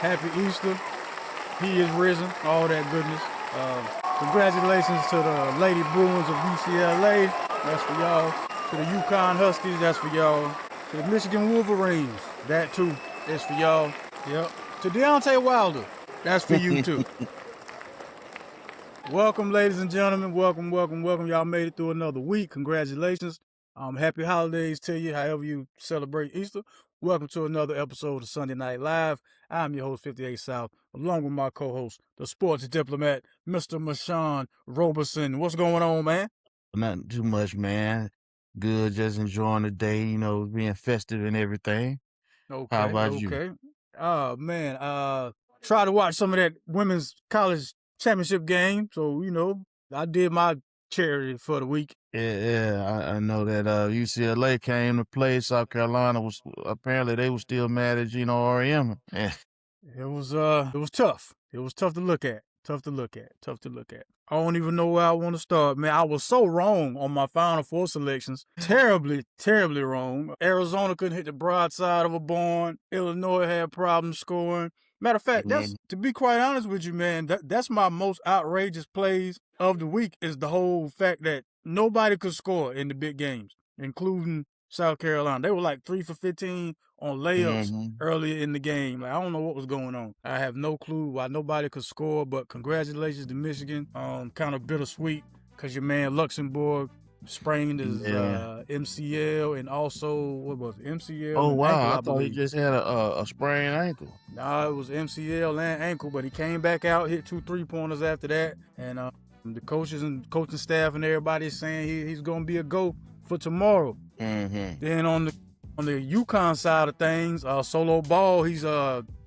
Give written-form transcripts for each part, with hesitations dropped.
Happy Easter. He is risen. All that goodness. Congratulations to the Lady Bruins of UCLA. That's for y'all. To the UConn Huskies. That's for y'all. To the Michigan Wolverines. That too is for y'all. Yep. To Deontay Wilder. That's for you too. Welcome, ladies and gentlemen. Welcome. Y'all made it through another week. Congratulations. Happy holidays to you, however you celebrate Easter. Welcome to another episode of Sunday Night Live. I'm your host, 58 South, along with my co-host, the sports diplomat, Mr. Mashawn Roberson. What's going on, man? Nothing too much, man. Good, just enjoying the day, being festive and everything. Okay, How about you? Man, try to watch some of that women's college championship game. So, I did my charity for the week. Yeah, I know that UCLA came to play. South Carolina was apparently they were still mad at REM. Yeah. It was tough. It was tough to look at. Tough to look at. I don't even know where I want to start, man. I was so wrong on my Final Four selections. Terribly wrong. Arizona couldn't hit the broadside of a barn. Illinois had problems scoring. Matter of fact, to be quite honest with you, man, that's my most outrageous plays of the week is the whole fact that nobody could score in the big games, including South Carolina. They were like 3 for 15 on layups earlier in the game. Like, I don't know what was going on. I have no clue why nobody could score, but congratulations to Michigan. Kind of bittersweet because your man Luxembourg sprained his MCL and also, what was it? MCL Oh, and wow. ankle, I thought he just had a sprained ankle. Nah, it was MCL and ankle, but he came back out, hit 2 3-pointers after that. And the coaches and coaching staff and everybody is saying he's going to be a go for tomorrow. Then on the UConn side of things, Solo Ball, he's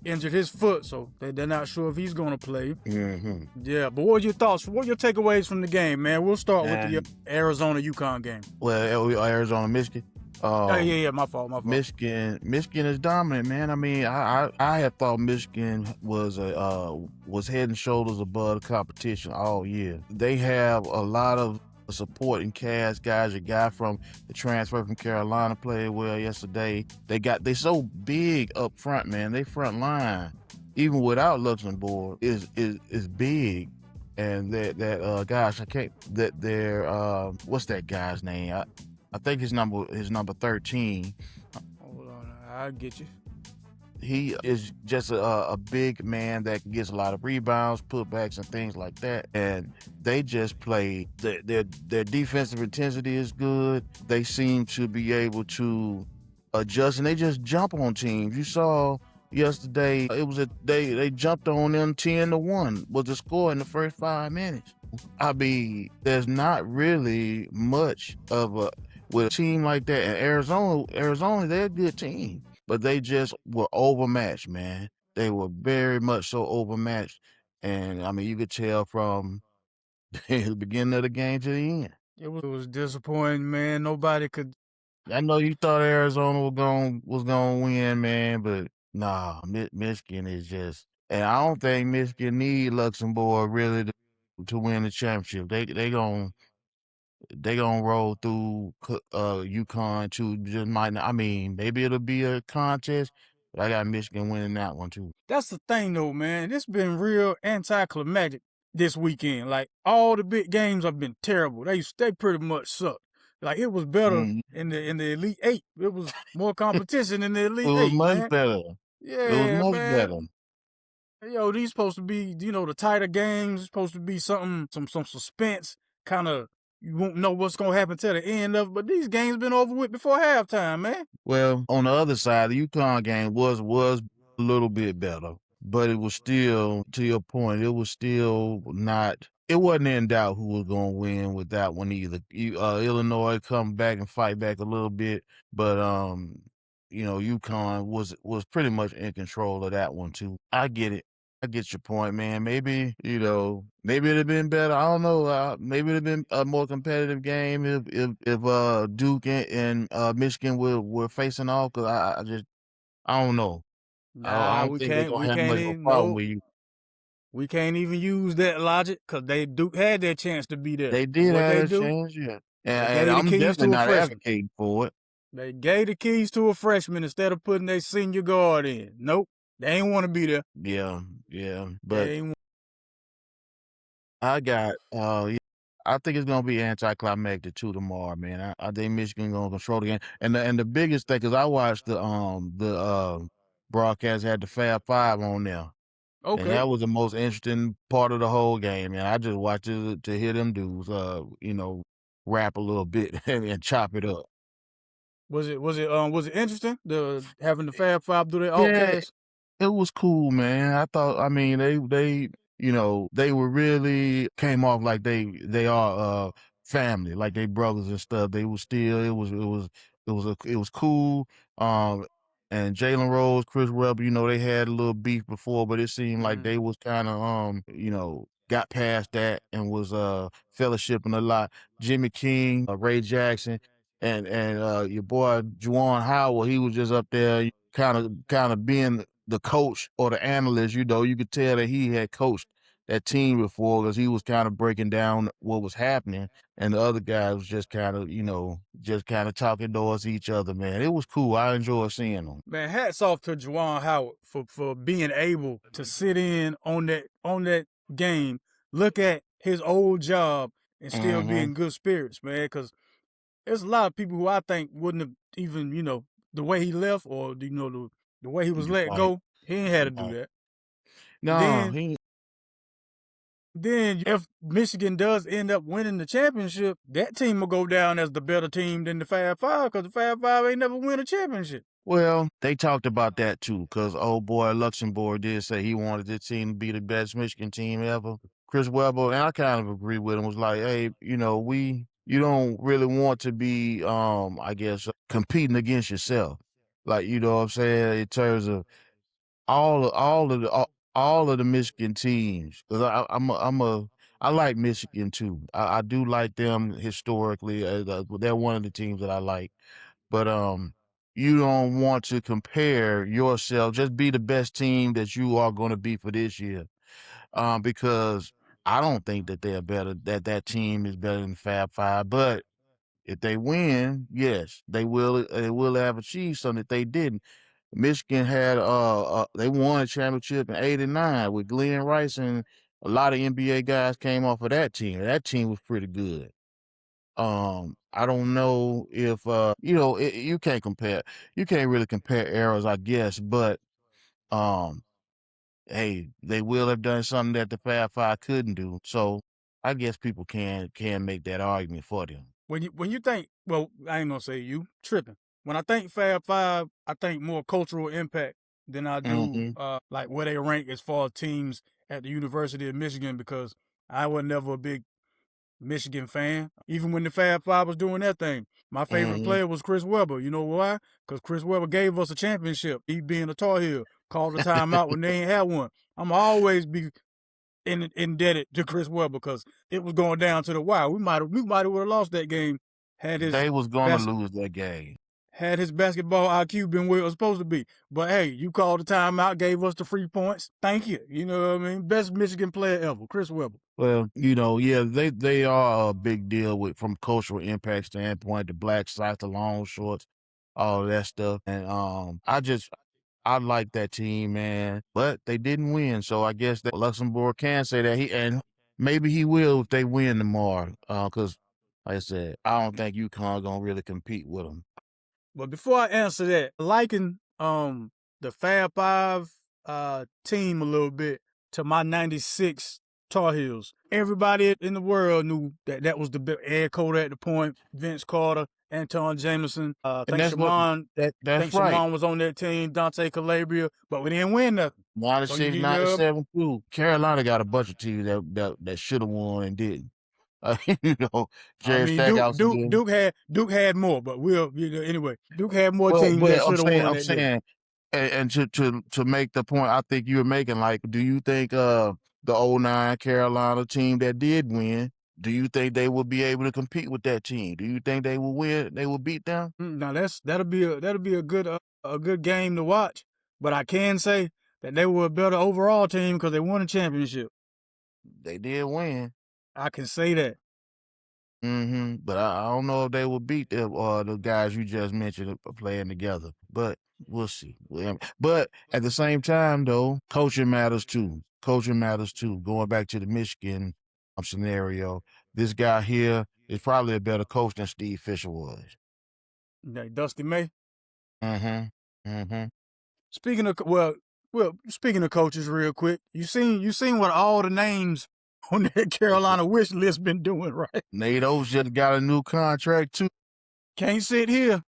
injured his foot, so they're not sure if he's going to play. Yeah, but what are your thoughts? What are your takeaways from the game, man? We'll start with the Arizona-UConn game. Well, Arizona-Michigan. Yeah, my fault. Michigan is dominant, man. I mean, I had thought Michigan was head and shoulders above the competition all year. They have a lot of supporting cast guys. A guy from the transfer from Carolina played well yesterday. They so big up front, man. They front line, even without Luxembourg, is big. And what's that guy's name? I think his number 13. Hold on, I'll get you. He is just a big man that gets a lot of rebounds, putbacks, and things like that. And they just play. Their defensive intensity is good. They seem to be able to adjust, and they just jump on teams. You saw yesterday, they jumped on them 10-1 was the score in the first 5 minutes. I mean, there's not really much of with a team like that. And Arizona, they're a good team. But they just were overmatched, man. They were very much so overmatched. And, I mean, you could tell from the beginning of the game to the end. It was disappointing, man. Nobody could. I know you thought Arizona was gonna win, man, but nah, Michigan is just. And I don't think Michigan need Luxembourg really to win the championship. They gonna roll through UConn too. Just might not. I mean, maybe it'll be a contest, but I got Michigan winning that one too. That's the thing, though, man. It's been real anticlimactic this weekend. Like, all the big games have been terrible. They pretty much suck. Like, it was better in the Elite Eight. It was more competition in the Elite Eight. It was much man. better. Yeah, it was much better. Yo, these supposed to be, the tighter games. It's supposed to be some suspense. Kind of, you won't know what's gonna happen till the end of it. But these games been over with before halftime, man. Well, on the other side, the UConn game was a little bit better, but it was still, to your point, it was still not. It wasn't in doubt who was going to win with that one either. Illinois come back and fight back a little bit, but UConn was pretty much in control of that one too. I get it. I get your point, man. Maybe it'd have been better. I don't know. Maybe it'd have been a more competitive game if Duke and Michigan were facing off. Cause I don't know. Nah, I don't think they're gonna have much of a problem with you. We can't even use that logic because Duke had their chance to be there. They did have a chance, yeah. And I'm definitely not advocating for it. They gave the keys to a freshman instead of putting their senior guard in. Nope. They ain't want to be there. Yeah, yeah. But They ain't. I got yeah, I think it's gonna be anticlimactic too tomorrow, man. I think Michigan gonna control the game. And the biggest thing, cause I watched the broadcast had the Fab Five on there. And Okay. that was the most interesting part of the whole game, man. I just watched it to hear them dudes, rap a little bit and chop it up. Was it interesting the having the Fab Five do their Yeah, outcast? it was cool, man. I mean, they were really came off like they are family, like they brothers and stuff. They were still it was cool. Um and Jalen Rose, Chris Webber, they had a little beef before, but it seemed like they Mm. was kind of got past that and was fellowshipping a lot. Jimmy King, Ray Jackson, and your boy Juwan Howard, he was just up there kind of being the coach or the analyst. You could tell that he had coached that team before because he was kind of breaking down what was happening, and the other guys was just kind of talking towards each other. Man, it was cool. I enjoyed seeing them. Man, hats off to Juwan Howard for being able to sit in on that game, look at his old job, and still be Hmm. in good spirits, man. Because there's a lot of people who I think wouldn't have even, the way he left or the way he was You're let right. go. He ain't had to do Right. that. No, Then, he. then if Michigan does end up winning the championship, that team will go down as the better team than the Fab Five because the Fab Five ain't never win a championship. Well, they talked about that too, because old boy Luxembourg did say he wanted this team to be the best Michigan team ever. Chris Webber, and I kind of agree with him, was like, hey, you don't really want to be, I guess, competing against yourself. Like, you know what I'm saying, in terms of all of the Michigan teams, because I like Michigan too. I do like them historically. They're one of the teams that I like. But you don't want to compare yourself. Just be the best team that you are going to be for this year. Because I don't think that they're better. That team is better than Fab Five. But if they win, yes, they will. They will have achieved something that they didn't. Michigan had they won a championship in '89 with Glenn Rice, and a lot of NBA guys came off of that team. That team was pretty good. I don't know if you can't compare. You can't really compare eras, I guess. But um, hey, they will have done something that the Fab Five couldn't do. So I guess people can make that argument for them. When you think, well, I ain't gonna say you tripping. When I think Fab Five, I think more cultural impact than I do Hmm. like where they rank as far as teams at the University of Michigan because I was never a big Michigan fan. Even when the Fab Five was doing that thing, my favorite Hmm. player was Chris Webber. You know why? Because Chris Webber gave us a championship. He being a Tar Heel, called a timeout when they ain't had one. I'm always be indebted to Chris Webber because it was going down to the wire. We might would have lost that game had his They was gonna bas- lose that game. had his basketball IQ been where it was supposed to be. But hey, you called the timeout, gave us the free points. Thank you. You know what I mean? Best Michigan player ever, Chris Webber. Well, yeah, they are a big deal with from cultural impact standpoint, the black socks, the long shorts, all of that stuff. And I like that team, man. But they didn't win, so I guess that Luxembourg can say that and maybe he will if they win tomorrow. Because like I said, I don't think UConn gonna really compete with them. But before I answer that, liking the Fab Five team a little bit to my '96 Tar Heels. Everybody in the world knew that that was the Ed Cole at the point, Vince Carter, Anton Jameson. And that's what that's Think right. Shaman was on that team, Dante Calabria, but we didn't win nothing. So 96, you know, 97 too. Carolina got a bunch of teams that should have won and didn't. You know, I Jerry mean, Duke Stackhouse Duke did. Duke had more, but anyway. Duke had more Well, teams that but should have won I'm that day. saying, and to make the point, I think you were making, like, do you think the '09 Carolina team that did win, do you think they will be able to compete with that team? Do you think they will win? They will beat them? Now that'll be a good game to watch. But I can say that they were a better overall team because they won a championship. They did win. I can say that. But I don't know if they will beat the guys you just mentioned playing together. but we'll see. But at the same time, though, coaching matters too. Coaching matters too. Going back to the Michigan scenario, this guy here is probably a better coach than Steve Fisher was. Like Dusty May. Mm-hmm. Mm-hmm. Speaking of speaking of coaches, real quick, you seen what all the names on that Carolina wish list been doing, right? Nate Oates just got a new contract too. Can't sit here.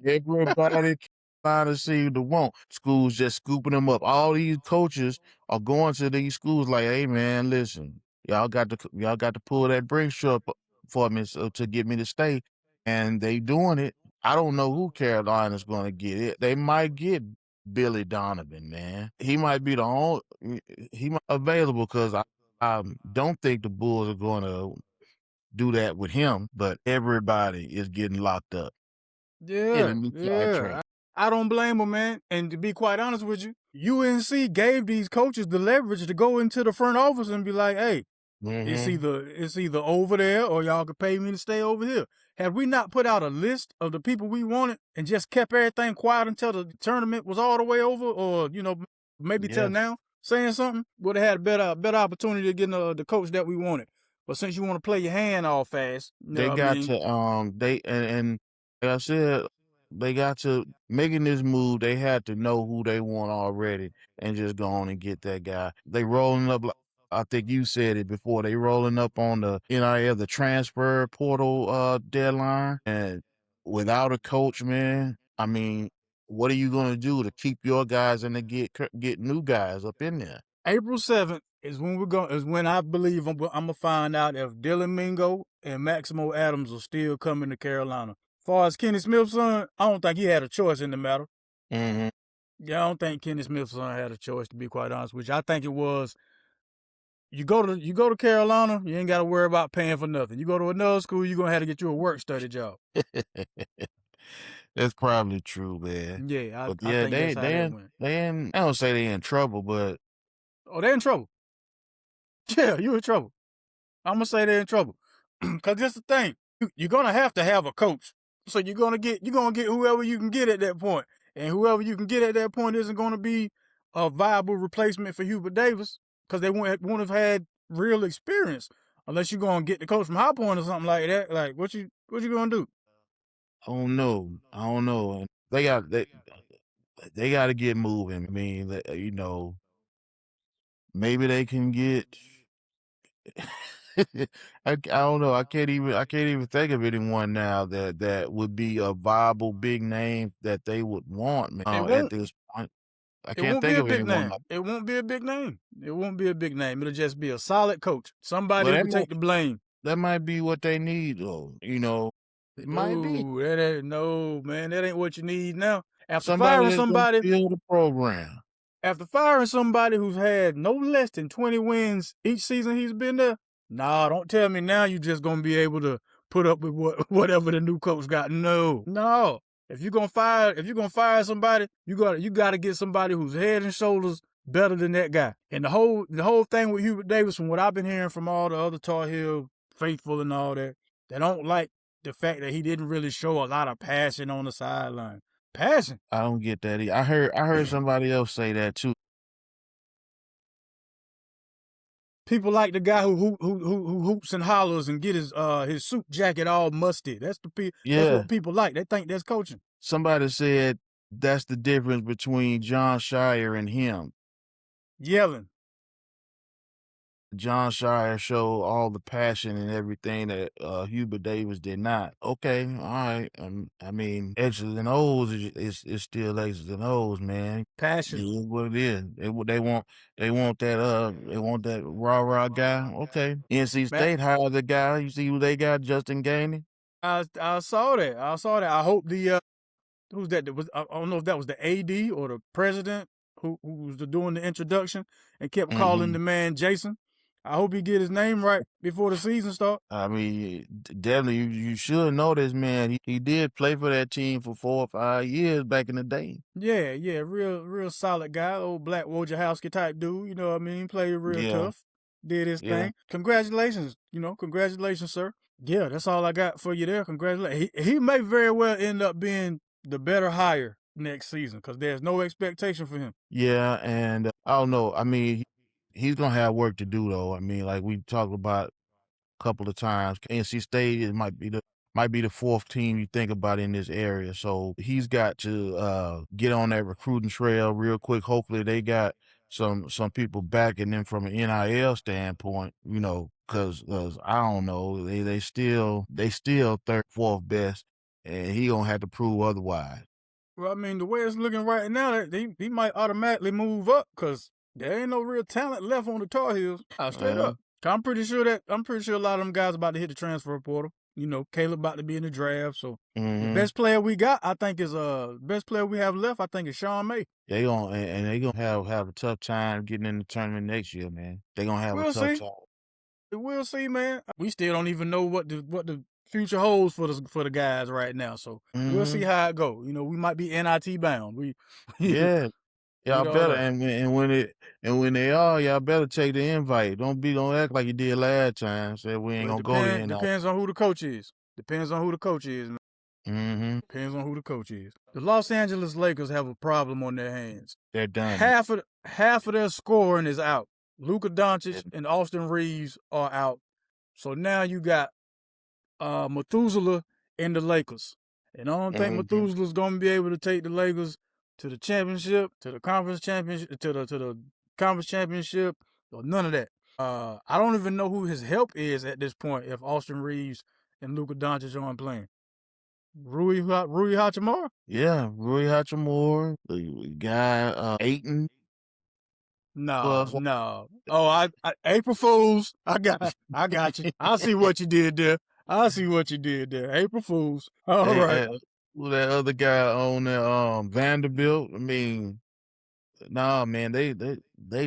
Everybody trying to see the want. Schools just scooping them up. All these coaches are going to these schools like, hey man, listen, y'all got to pull that Brinks up for me to get me to stay. And they doing it. I don't know who Carolina's going to get it. They might get Billy Donovan, man. He might be the only he might available because I don't think the Bulls are going to do that with him. But everybody is getting locked up. Yeah, I don't blame them, man. And to be quite honest with you, UNC gave these coaches the leverage to go into the front office and be like, "Hey, it's either over there or y'all can pay me to stay over here." Had we not put out a list of the people we wanted and just kept everything quiet until the tournament was all the way over, or maybe till now, saying something, would have had a better opportunity to get the coach that we wanted. But since you want to play your hand all fast, they got to they and like I said, they got to making this move. They had to know who they want already and just go on and get that guy. They rolling up. I think you said it before. They rolling up on the NIL, the transfer portal deadline, and without a coach, man. I mean, what are you gonna do to keep your guys and to get new guys up in there? April 7th is when I believe I'm gonna find out if Dylan Mingo and Maximo Adams are still coming to Carolina. As far as Kenny Smith's son, I don't think he had a choice in the matter. Mm-hmm. Yeah, I don't think Kenny Smith's son had a choice, to be quite honest with you. I think it was you go to Carolina, you ain't got to worry about paying for nothing. You go to another school, you're gonna have to get you a work study job. That's probably true, man. Yeah, I think that's how that went. I don't say they in trouble, but they're in trouble. Yeah, you in trouble. I'm gonna say they're in trouble. Cause that's the thing. You're gonna have to have a coach. So you're gonna get whoever you can get at that point. And whoever you can get at that point isn't gonna be a viable replacement for Hubert Davis, because they wouldn't have had real experience unless you're gonna get the coach from High Point or something like that. Like what you gonna do? I don't know. They got to get moving. I mean, maybe they can get. I don't know. I can't even think of anyone now that would be a viable big name that they would want, man, at this point. I can't think of anyone. It won't be a big name. It won't be a big name. It'll just be a solid coach. Somebody who can take the blame. That might be what they need, though. It might be. No, man, that ain't what you need now. After Somebody firing build a program. After firing somebody who's had no less than 20 wins each season he's been there, nah, don't tell me now you just gonna be able to put up with whatever the new coach got. No. If you're gonna fire somebody, you gotta get somebody who's head and shoulders better than that guy. And the whole thing with Hubert Davis, from what I've been hearing from all the other Tar Heel faithful and all that, they don't like the fact that he didn't really show a lot of passion on the sideline. Passion. I don't get that. I heard somebody else say that too. People like the guy who hoops and hollers and get his suit jacket all musty. That's what people like. They think that's coaching. Somebody said that's the difference between John Shire and him. Yelling. John Shire showed all the passion and everything that Hubert Davis did not. Okay, all right. I mean, X's and O's is still X's and O's, man. Passion. It is what it is. They want that rah guy. Okay. NC State hired the guy. You see who they got? Justin Gainey. I saw that. I hope who's that? I don't know if that was the AD or the president who was doing the introduction and kept calling the man Jason. I hope he get his name right before the season starts. I mean, definitely, you should know this man. He did play for that team for 4 or 5 years back in the day. Yeah, real solid guy, old Black Wojciechowski type dude. You know what I mean? Played real tough, did his thing. Congratulations, congratulations, sir. Yeah, that's all I got for you there. Congratulations. He may very well end up being the better hire next season because there's no expectation for him. Yeah, and I don't know. I mean, he's gonna have work to do though. I mean, like we talked about a couple of times, NC State it might be the fourth team you think about in this area. So he's got to get on that recruiting trail real quick. Hopefully they got some people backing them from an NIL standpoint, you know, because I don't know, they still third, fourth best, and he gonna have to prove otherwise. Well, I mean, the way it's looking right now, he might automatically move up because there ain't no real talent left on the Tar Heels. Straight up. I'm pretty sure a lot of them guys about to hit the transfer portal. You know, Caleb about to be in the draft. So the best player we got, I think, is best player we have left. I think is Sean May. They gonna have a tough time getting in the tournament next year, man. They gonna have a tough time. We'll see, man. We still don't even know what the future holds for the guys right now. So we'll see how it go. You know, we might be NIT bound. Yeah. Y'all better and when they are, y'all better take the invite. Don't act like you did last time. Say we ain't gonna go there. Depends on who the coach is. Depends on who the coach is, man. Depends on who the coach is. The Los Angeles Lakers have a problem on their hands. They're done. Half of their scoring is out. Luka Doncic and Austin Reeves are out. So now you got Methuselah and the Lakers. And I don't think Methuselah's gonna be able to take the Lakers to the championship, to the conference championship, to the conference championship, or none of that. I don't even know who his help is at this point if Austin Reeves and Luka Doncic aren't playing. Rui Hachimura? Yeah, Rui Hachimura, the guy Aiton. No. Oh, I April Fools. I got you. I see what you did there. April Fools. All right. Well, that other guy on there, Vanderbilt. I mean, nah, man, they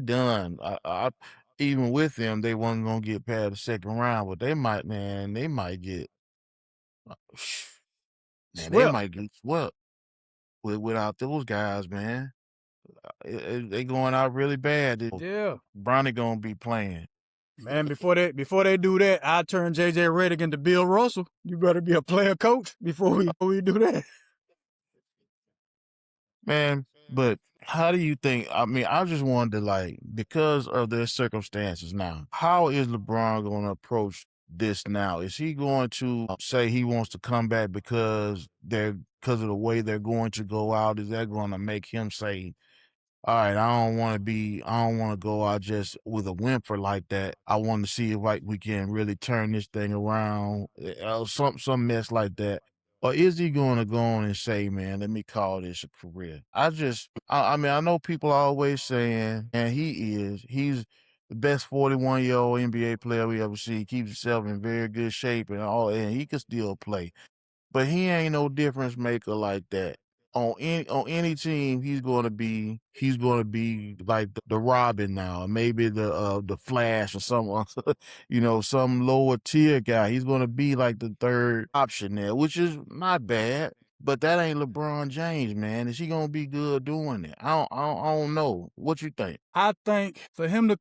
done. I even with them, they wasn't gonna get past the second round, but they might get they might get swept without those guys, man. They going out really bad. Yeah. Bronny gonna be playing. Man, before they do that, I turn JJ Redick into Bill Russell. You better be a player coach before we do that. Man, but how do you think? I mean, I just wanted to because of their circumstances now, how is LeBron going to approach this now? Is he going to say he wants to come back because of the way they're going to go out? Is that going to make him say, all right, I don't want to go out just with a whimper like that. I want to see if we can really turn this thing around, some mess like that. Or is he going to go on and say, man, let me call this a career? I mean, I know people are always saying, and he's the best 41-year-old NBA player we ever see. He keeps himself in very good shape and he can still play. But he ain't no difference maker like that. On any team, he's gonna be like the Robin now, maybe the Flash or someone, some lower tier guy. He's gonna be like the third option there, which is not bad. But that ain't LeBron James, man. Is he gonna be good doing it? I don't know. What you think? I think for him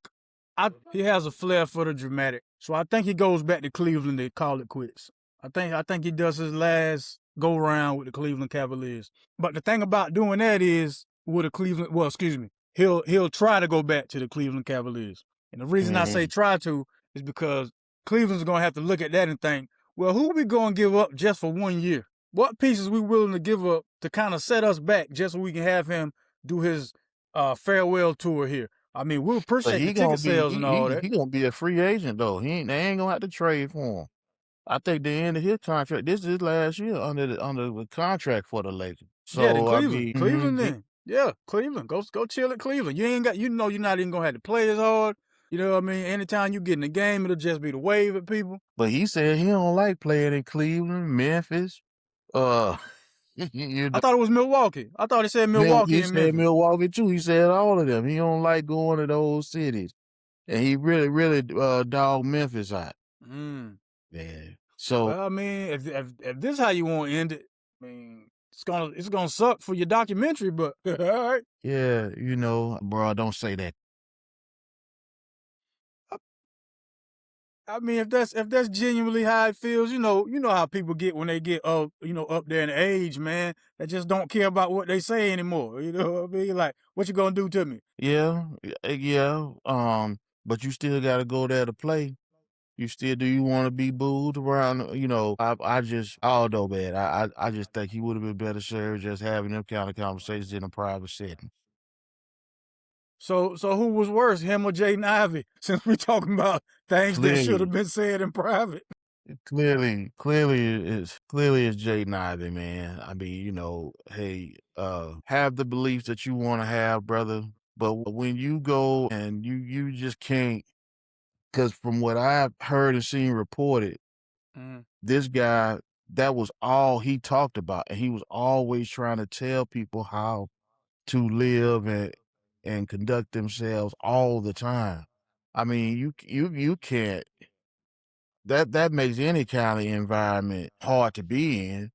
he has a flair for the dramatic. So I think he goes back to Cleveland to call it quits. I think he does his last go round with the Cleveland Cavaliers. But the thing about doing that is he'll try to go back to the Cleveland Cavaliers. And the reason I say try to is because Cleveland's going to have to look at that and think, well, who are we going to give up just for 1 year? What pieces we willing to give up to kind of set us back just so we can have him do his farewell tour here? I mean, we'll appreciate the ticket sales and all that. He's going to be a free agent, though. They ain't going to have to trade for him. I think the end of his contract. This is his last year under the contract for the Lakers. So yeah, then Cleveland then. Yeah, Cleveland. Go chill at Cleveland. You ain't got you're not even gonna have to play as hard. You know what I mean? Anytime you get in the game, it'll just be to wave at people. But he said he don't like playing in Cleveland, Memphis. I thought it was Milwaukee. I thought he said Milwaukee and Memphis. He said Milwaukee too. He said all of them. He don't like going to those cities. And he really dogged Memphis out. Yeah. So well, I mean, if this is how you want to end it, I mean, it's gonna suck for your documentary, but all right. Yeah, bro, don't say that. I mean, if that's genuinely how it feels, you know how people get when they get up, up there in age, man. They just don't care about what they say anymore. You know what I mean? Like, what you gonna do to me? Yeah, yeah. But you still got to go there to play. You still do you want to be booed around? I don't know, man. I just think he would have been better served just having them kind of conversations in a private setting. So who was worse, him or Jay Ivey? Since we talking about things that should have Clearly, been said in private. clearly it's Jaden Ivey, man. I mean, hey, have the beliefs that you want to have, brother. But when you go and you just can't, because from what I've heard and seen reported, Mm. this guy, that was all he talked about, and he was always trying to tell people how to live and conduct themselves all the time. I mean, you can't. That makes any kind of environment hard to be in.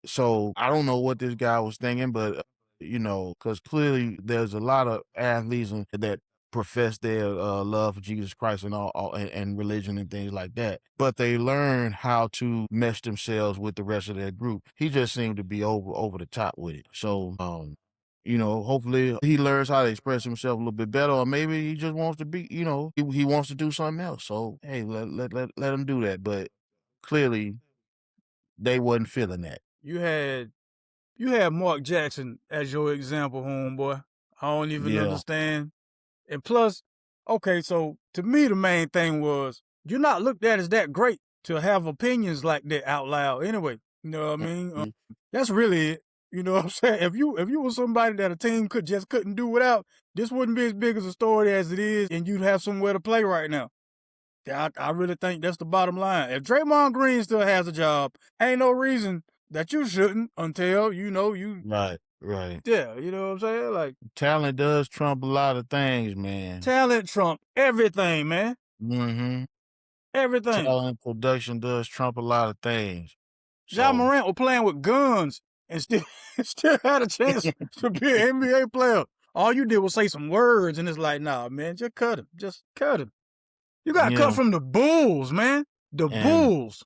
So I don't know what this guy was thinking, but because clearly there's a lot of athletes that profess their love for Jesus Christ and and religion and things like that, but they learn how to mesh themselves with the rest of their group. He just seemed to be over the top with it. So hopefully he learns how to express himself a little bit better, or maybe he just wants to be, he wants to do something else. So hey, let him do that. But clearly they wasn't feeling that. You had Mark Jackson as your example, homeboy. I don't even Yeah. understand. And plus, okay, so to me the main thing was you're not looked at as that great to have opinions like that out loud anyway. You know what I mean? Mhm. That's really it. You know what I'm saying? If you were somebody that a team couldn't do without, this wouldn't be as big as a story as it is, and you'd have somewhere to play right now. I really think that's the bottom line. If Draymond Green still has a job, ain't no reason that you shouldn't until you. Right, right. Yeah, you know what I'm saying? Like, Talent does trump a lot of things, man. talent trump everything, man. Hmm. Everything. Talent production does trump a lot of things. John So Morant was playing with guns and still still had a chance to be an NBA player. All you did was say some words, and it's like, nah, man, just cut him. Just cut him. You got to cut yeah, from the Bulls, man. The and Bulls.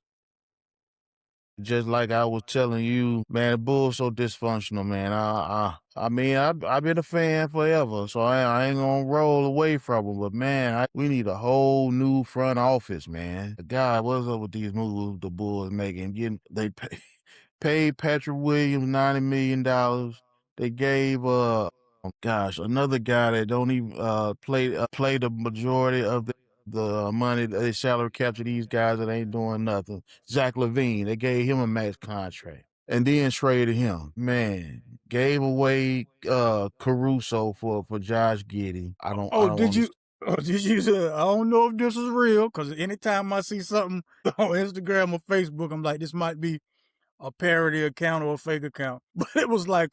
just like I was telling you, man, the Bulls so dysfunctional, man. I mean, I've been a fan forever, so I ain't gonna roll away from them. But man, we need a whole new front office, man. God, what's up with these moves the Bulls making? They paid Patrick Williams $90 million. They gave another guy that don't even play the majority of the money they salary cap to these guys that ain't doing nothing. Zach LaVine, they gave him a max contract and then traded him. Man, gave away Caruso for Josh Giddey. I Oh, don't did you? understand. Oh, did you say? I don't know if this is real because anytime I see something on Instagram or Facebook, I'm like, this might be a parody account or a fake account. But it was like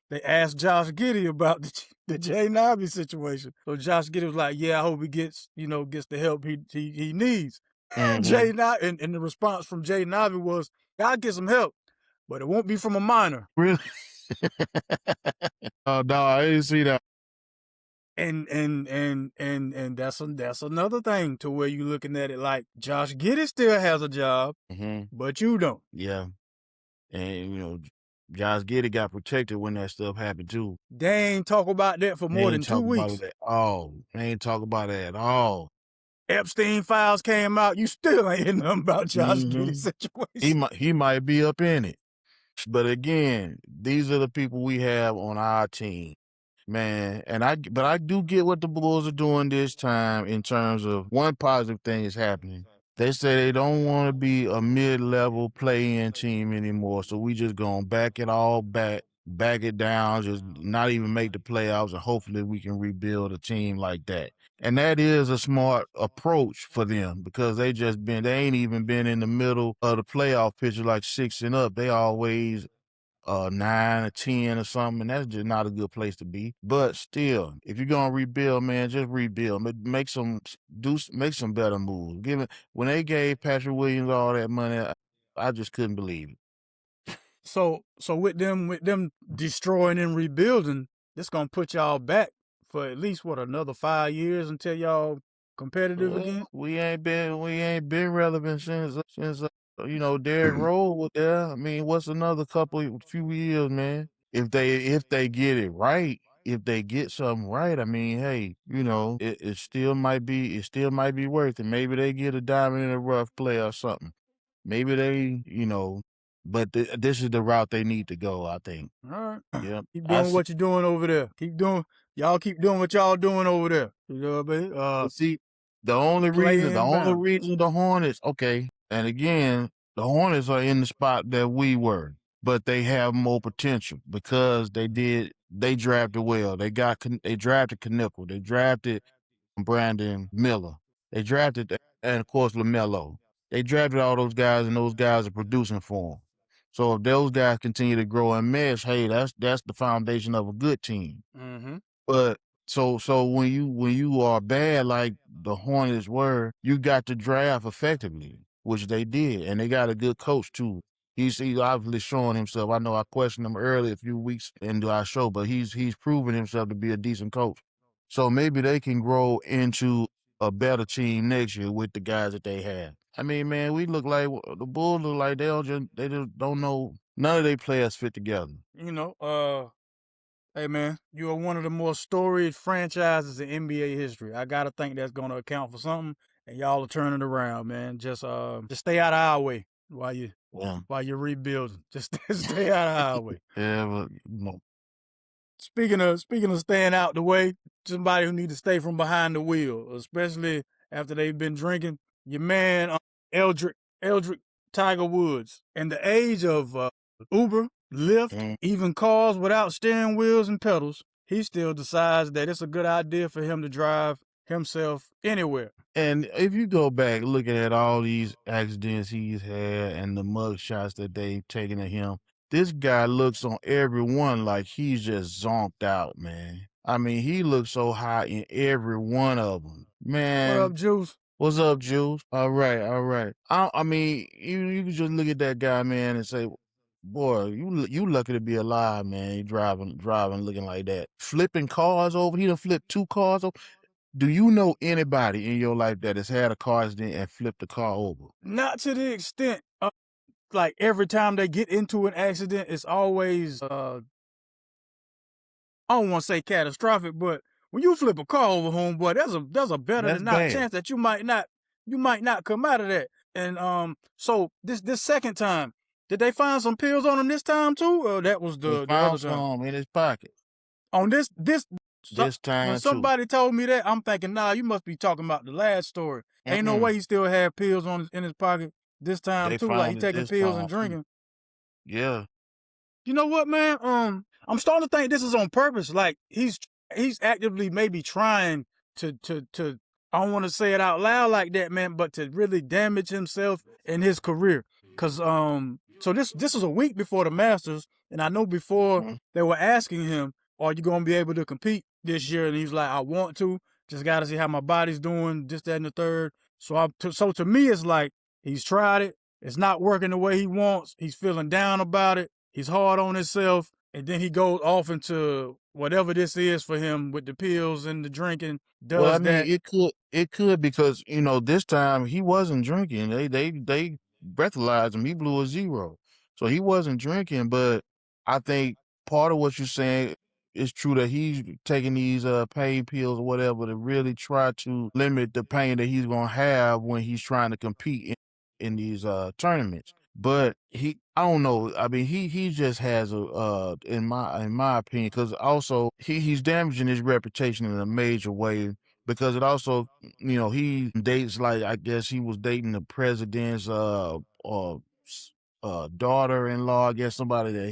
they asked Josh Giddey about the Jay Nobby situation. So Josh Giddey was like, yeah, I hope he gets the help he needs. Mm-hmm. Jay Nobby, and the response from Jay Nobby was, I'll get some help, but it won't be from a minor. Really? Oh no, I didn't see that. And that's another thing to where you looking at it like Josh Giddey still has a job, Mm-hmm. but you don't. Yeah. And Josh Giddey got protected when that stuff happened too. They ain't talk about that for They more ain't than two talk about weeks. it at all. They ain't talk about it at all. Epstein files came out. You still ain't hear nothing about Josh Giddey's Hmm. situation. He might be up in it. But again, these are the people we have on our team, man. But I do get what the Bulls are doing this time in terms of one positive thing is happening. They say they don't want to be a mid-level play-in team anymore, so we just gonna back it all back it down, just not even make the playoffs, and hopefully we can rebuild a team like that. And that is a smart approach for them because they ain't even been in the middle of the playoff picture like 6 and up. They always 9 or 10 or something, and that's just not a good place to be. But still, if you're gonna rebuild, man, just rebuild. Make some better moves. Given when they gave Patrick Williams all that money, I just couldn't believe it. So with them destroying and rebuilding, this gonna put y'all back for at least another 5 years until y'all competitive again? We ain't been relevant since Derrick Rose was there. I mean, what's another few years, man? If they get it right, if they get something right, I mean, hey, it still might be worth it. Maybe they get a diamond in the rough play or something. Maybe but this is the route they need to go, I think. All right. Yeah. Keep doing what you're doing over there. Y'all keep doing what y'all doing over there. You know what I mean? See, the only reason the Hornets, okay, and again, the Hornets are in the spot that we were, but they have more potential because they drafted well. They drafted Knickel. They drafted Brandon Miller. They drafted, and of course, LaMelo. They drafted all those guys, and those guys are producing for them. So if those guys continue to grow and mesh, hey, that's the foundation of a good team. Mm-hmm. But so when you are bad like the Hornets were, you got to draft effectively, which they did, and they got a good coach too. He's obviously showing himself. I know I questioned him earlier a few weeks into our show, but he's proven himself to be a decent coach. So maybe they can grow into a better team next year with the guys that they have. I mean, man, we look like the Bulls look like they just don't know. None of their players fit together. Hey man, you are one of the more storied franchises in NBA history. I gotta think that's gonna account for something, and y'all are turning around, man. Just stay out of our way while you're rebuilding. Just stay out of our way. Yeah, but no. Speaking of staying out the way, somebody who needs to stay from behind the wheel, especially after they've been drinking. Your man Eldrick Tiger Woods, in the age of Uber, Lyft, even cars without steering wheels and pedals, he still decides that it's a good idea for him to drive himself anywhere. And if you go back looking at all these accidents he's had and the mug shots that they've taken of him, this guy looks on every one like he's just zonked out, man. I mean, he looks so high in every one of them. Man. What up, Juice? What's up, Juice? All right. I mean, you can just look at that guy, man, and say, boy, you lucky to be alive, man. You driving looking like that. Flipping cars over. He done flipped 2 cars over. Do you know anybody in your life that has had a car accident and flipped a car over? Not to the extent like every time they get into an accident, it's always I don't want to say catastrophic, but when you flip a car over, homeboy, there's a better than not chance that you might not come out of that. And so this second time, did they find some pills on him this time too, or that was the other time? Some in his pocket. On this time when somebody told me that, I'm thinking, nah, you must be talking about the last story. Ain't no way he still had pills in his pocket this time too, like he taking pills and drinking. Yeah. You know what, man? I'm starting to think this is on purpose. Like he's actively maybe trying to I don't want to say it out loud like that, man, but to really damage himself in his career. Cause so this is a week before the Masters, and I know before they were asking him, "Are you gonna be able to compete this year?" And he's like, "I want to. Just got to see how my body's doing, this, that, and the third." So to me, it's like he's tried it. It's not working the way he wants. He's feeling down about it. He's hard on himself. And then he goes off into whatever this is for him with the pills and the drinking. It could because, this time he wasn't drinking. They breathalyzed him. He blew a 0. So he wasn't drinking, but I think part of what you're saying is true that he's taking these pain pills or whatever to really try to limit the pain that he's going to have when he's trying to compete in these tournaments. But I don't know. I mean, he just has in my opinion, because also he's damaging his reputation in a major way, because it also, he dates, like, I guess he was dating the president's daughter-in-law, I guess somebody that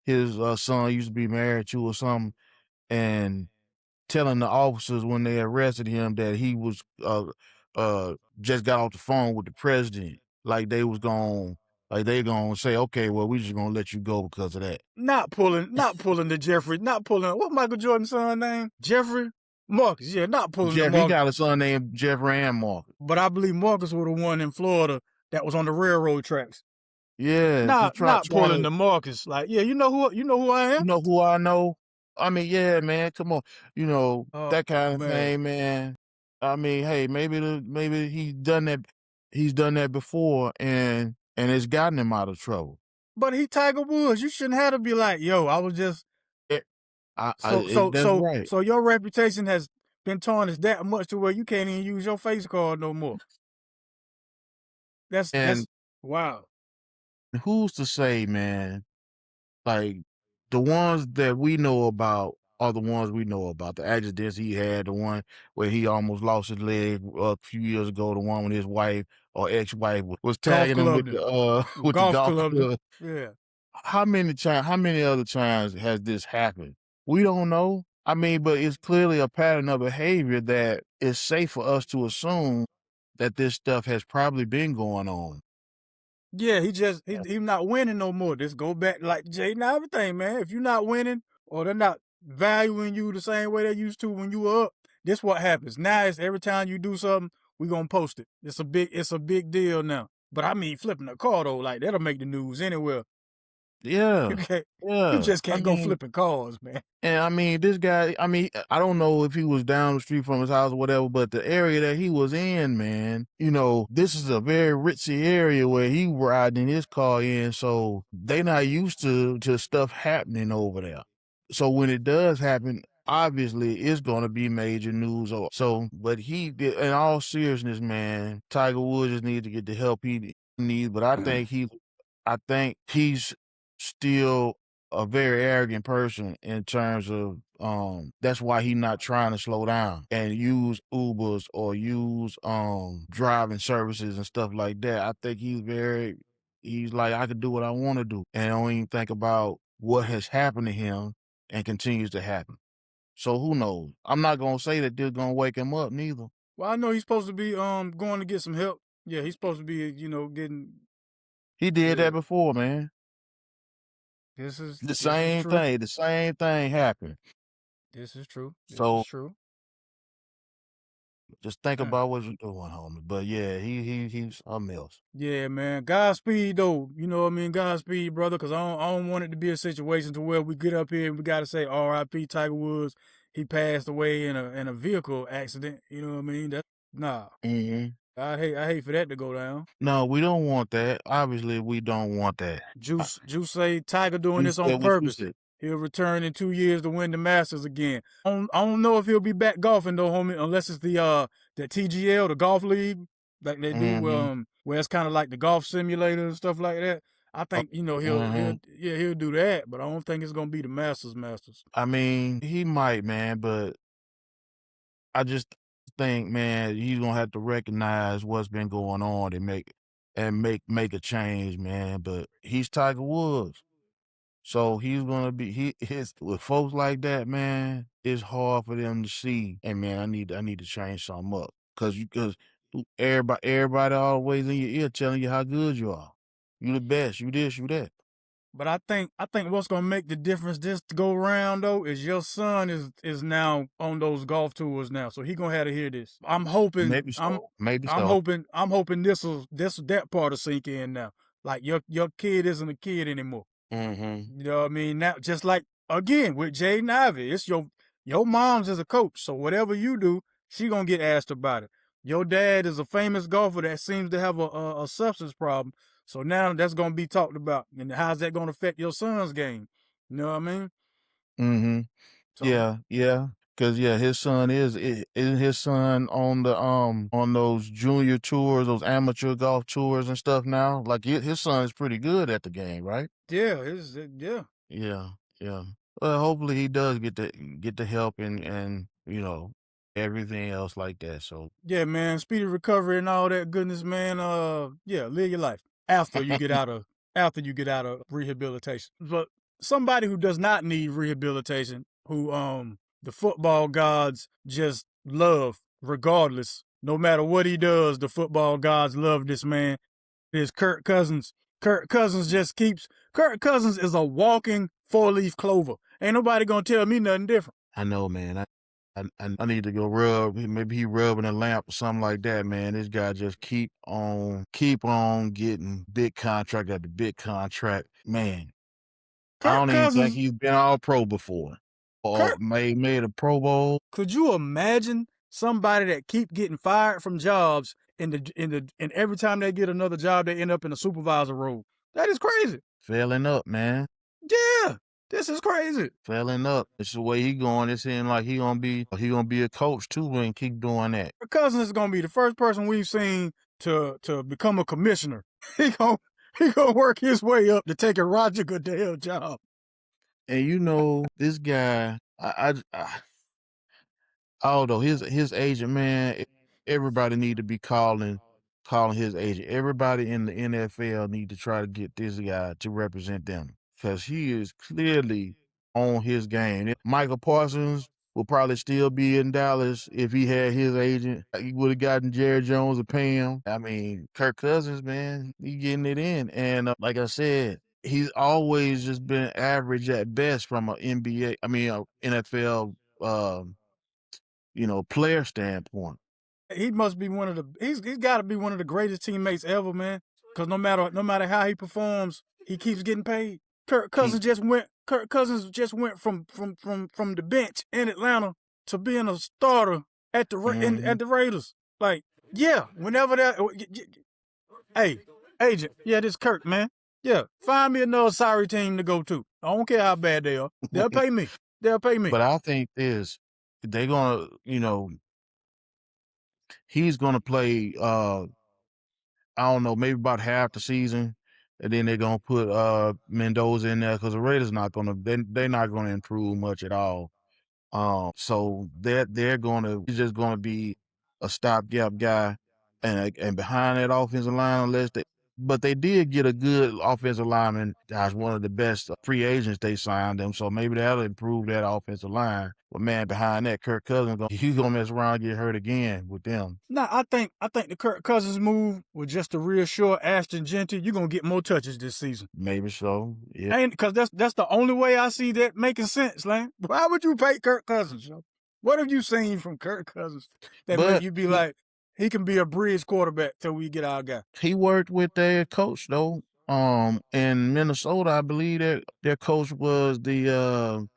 his son used to be married to or something, and telling the officers when they arrested him that he was just got off the phone with the president, like they gonna say, okay, well, we just gonna let you go because of that. Not pulling the Jeffrey, what Michael Jordan's son name? Jeffrey Marcus, yeah, not pulling Jeff, he got a son named Jeffrey and Marcus. But I believe Marcus was the one in Florida that was on the railroad tracks. Yeah, not pulling the Marcus. Like, yeah, you know who I am? You know who I know? I mean, yeah, man, come on. That kind of thing, man. I mean, hey, maybe he's done that before and it's gotten him out of trouble. But he Tiger Woods. You shouldn't have to be like, yo, I was just It, that's right. so your reputation has been tarnished that much to where you can't even use your face card no more. And That's wow. who's to say, man, like the ones that we know about are the ones we know about. The accidents he had, the one where he almost lost his leg a few years ago, the one when his wife or ex-wife was Golf tagging him with clubbed the him. with the Golf golf clubbed him. club. Yeah. How many other times has this happened? We don't know. I mean, but it's clearly a pattern of behavior that is safe for us to assume that this stuff has probably been going on. Yeah, he's not winning no more. Just go back like Jay and everything, man. If you're not winning or they're not valuing you the same way they used to when you were up, this what happens. Now it's every time you do something, we gonna post it. It's a big deal now. But I mean flipping a car though, like that'll make the news anywhere. You Yeah. can't you Yeah. just I can't go mean, flipping cars, man. and I mean, this guy, I mean, I don't know if he was down the street from his house or whatever, but the area that he was in, man, this is a very ritzy area where he riding his car in. So they not used to stuff happening over there. So when it does happen, obviously it's going to be major news. So, but in all seriousness, man, Tiger Woods just needs to get the help he needs. But I think he's still a very arrogant person in terms of that's why he's not trying to slow down and use Ubers or use driving services and stuff like that. I think he's like, I can do what I want to do and don't even think about what has happened to him and continues to happen. So who knows? I'm not gonna say that they're gonna wake him up neither. Well, I know he's supposed to be going to get some help. Yeah, he's supposed to be, getting He did yeah. that before, man. This is true. The same thing happened. This is true. This is So true. just think Man. about what you're doing, homie. But yeah, he's a mess. Yeah, man. Godspeed, though. You know what I mean? Godspeed, brother, because I don't want it to be a situation to where we get up here and we got to say R.I.P. Tiger Woods. He passed away in a vehicle accident. You know what I mean? Nah. Hmm. I hate for that to go down. No, we don't want that. Obviously, we don't want that. Juice say Tiger doing You this on said what you purpose. said. He'll return in 2 years to win the Masters again. I don't know if he'll be back golfing though, homie, unless it's the TGL, the golf league, like they do, Hmm. where it's kind of like the golf simulator and stuff like that. I think Hmm. he'll do that, but I don't think it's gonna be the Masters. I mean, he might, man, but I just think, man, he's gonna have to recognize what's been going on and make a change, man. But he's Tiger Woods. So he's gonna be his with folks like that, man. It's hard for them to see. Hey, man, I need to change something up because everybody always in your ear telling you how good you are. You the best. You this. You that. But I think what's gonna make the difference this go round though is your son is now on those golf tours now, so he gonna have to hear this. I'm hoping Maybe so. Maybe so. I'm hoping that part will sink in now. Like your kid isn't a kid anymore. Mm-hmm. You know what I mean? Now just like again with Jaden Ivey, it's your mom's is a coach, so whatever you do, she gonna get asked about it. Your dad is a famous golfer that seems to have a substance problem. So now that's gonna be talked about, and how's that gonna affect your son's game? You know what I mean? Mm-hmm. So Yeah, yeah. Cause yeah, his son isn't his son on those junior tours, those amateur golf tours and stuff now. Like his son is pretty good at the game, right? yeah, yeah. Yeah, yeah. Well, hopefully he does get the help and everything else like that. So Yeah, man, speedy recovery and all that goodness, man. Yeah, live your life after you get out of rehabilitation. But somebody who does not need rehabilitation, who the football gods just love, regardless, no matter what he does, the football gods love this man. Is Kirk Cousins. Kirk Cousins Kirk Cousins is a walking 4-leaf clover. Ain't nobody gonna tell me nothing different. I know, man. I need to go maybe he rubbing a lamp or something like that, man. This guy just keep on getting big contract after big contract. Man, I Kirk don't even think Cousins, he's been all pro before. Or Kirk, made a Pro Bowl. could you imagine somebody that keep getting fired from jobs, and every time they get another job, they end up in a supervisor role. That is crazy. Failing up, man. Yeah, this is crazy. Failing up. It's the way he going. It seems like he gonna be a coach too and keep doing that. Kirk Cousins is gonna be the first person we've seen to become a commissioner. He gonna work his way up to take a Roger Goodell job. And you know, this guy, although his agent, man, everybody need to be calling his agent. Everybody in the NFL need to try to get this guy to represent them because he is clearly on his game. Michael Parsons will probably still be in Dallas if he had his agent. He would have gotten Jerry Jones to pay him. I mean, Kirk Cousins, man, he getting it in. And like I said, he's always just been average at best from an NFL, player standpoint. He must be one of the. He's got to be one of the greatest teammates ever, man. Because no matter how he performs, he keeps getting paid. Kirk Cousins just went from the bench in Atlanta to being a starter at the at the Raiders. Like, yeah, whenever that. Hey, agent, yeah, this Kirk, man. Yeah, find me another sorry team to go to. I don't care how bad they are. They'll pay me. They'll pay me. But I think they're gonna, he's gonna play. I don't know, maybe about half the season, and then they're gonna put Mendoza in there because the Raiders they're not gonna improve much at all. So he's just gonna be a stopgap guy, and behind that offensive line, but they did get a good offensive lineman. Gosh, one of the best free agents they signed them, so maybe that'll improve that offensive line. But man, behind that, Kirk Cousins, he's gonna mess around and get hurt again with them. Nah, I think the Kirk Cousins move was just to reassure Ashton Genty you're gonna get more touches this season. Maybe so, yeah. And because that's the only way I see that making sense, man. Why would you pay Kirk Cousins? Yo? What have you seen from Kirk Cousins that make you be like, he can be a bridge quarterback till we get our guy? He worked with their coach though. In Minnesota, I believe that their coach was the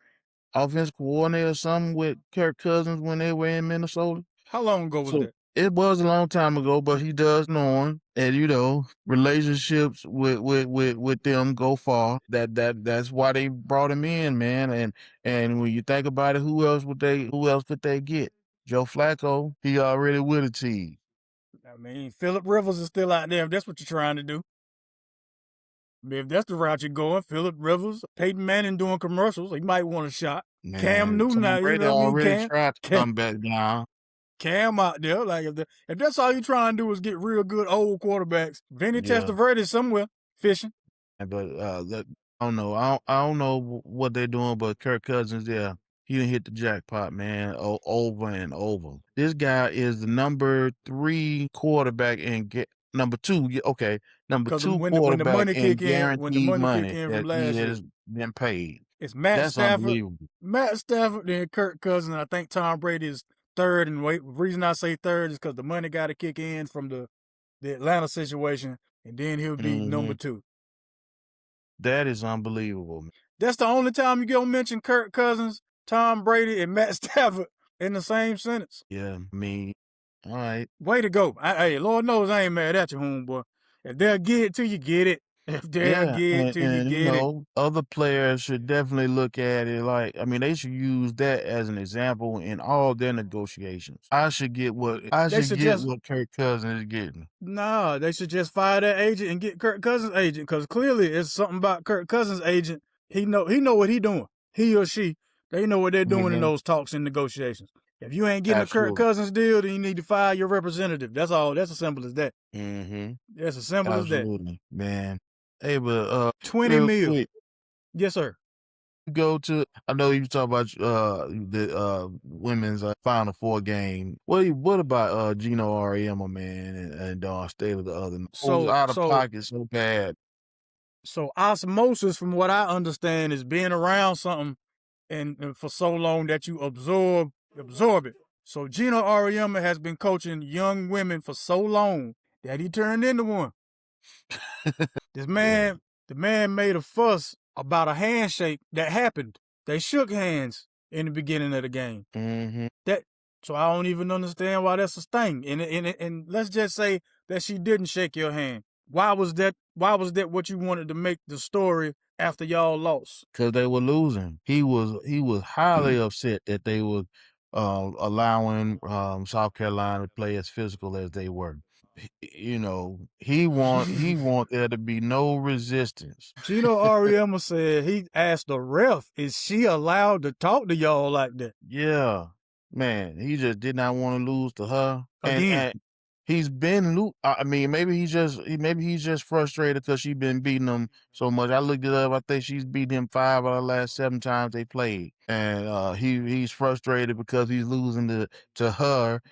offensive coordinator or something with Kirk Cousins when they were in Minnesota. How long ago was that? It was a long time ago, but he does know him, and relationships with them go far. That's why they brought him in, man. And when you think about it, who else could they get? Joe Flacco, he already with a team. I mean, Phillip Rivers is still out there if that's what you're trying to do. If that's the route you're going, Phillip Rivers, Peyton Manning doing commercials, he might want a shot. Man, Cam Newton, already tried to come back down. Cam out there, like if that's all you're trying to do is get real good old quarterbacks, Vinny Testaverde somewhere fishing. But I don't know. I don't know what they're doing, but Kirk Cousins, he didn't hit the jackpot, man, over and over. This guy is the number 3 quarterback and number 2. Okay, number 2 when quarterback the money and kick in, when the money kick in from last year, has been paid. It's Matt Stafford, then Kirk Cousins. I think Tom Brady is third. And the reason I say third is because the money got to kick in from the Atlanta situation, and then he'll be number 2. That is unbelievable, man. That's the only time you gonna mention Kirk Cousins, Tom Brady, and Matt Stafford in the same sentence. Yeah, all right. Way to go. Hey, Lord knows I ain't mad at you, homeboy. If they'll get it to you, get it. If they'll get it to you, get it. Other players should definitely look at it they should use that as an example in all their negotiations. I should get what Kirk Cousins is getting. Nah, they should just fire that agent and get Kirk Cousins' agent, because clearly it's something about Kirk Cousins' agent. He know what he doing. He or she, they know what they're doing in those talks and negotiations. If you ain't getting a Kirk Cousins deal, then you need to fire your representative. That's all. That's as simple as that. That's as simple as that. Man. Hey, but 20 mil. Quick. Yes, sir. I know you talk about the women's Final Four game. What about Gino Auriemma, man, and State of the Other? So out of pocket so bad. So osmosis, from what I understand, is being around something and for so long that you absorb it. So Gino Auriemma has been coaching young women for so long that he turned into one. The man made a fuss about a handshake that happened. They shook hands in the beginning of the game. So I don't even understand why that's a thing. And let's just say that she didn't shake your hand. Why was that what you wanted to make the story after y'all lost? Because they were losing. He was highly upset that they were allowing South Carolina to play as physical as they were. You know, he want there to be no resistance. Gino Auriemma said he asked the ref, is she allowed to talk to y'all like that? Yeah, man, he just did not want to lose to her. Again. And he's been I mean, maybe he's just frustrated because she's been beating him so much. I looked it up. I think she's beaten him 5 out of the last 7 times they played, and he's frustrated because he's losing to her.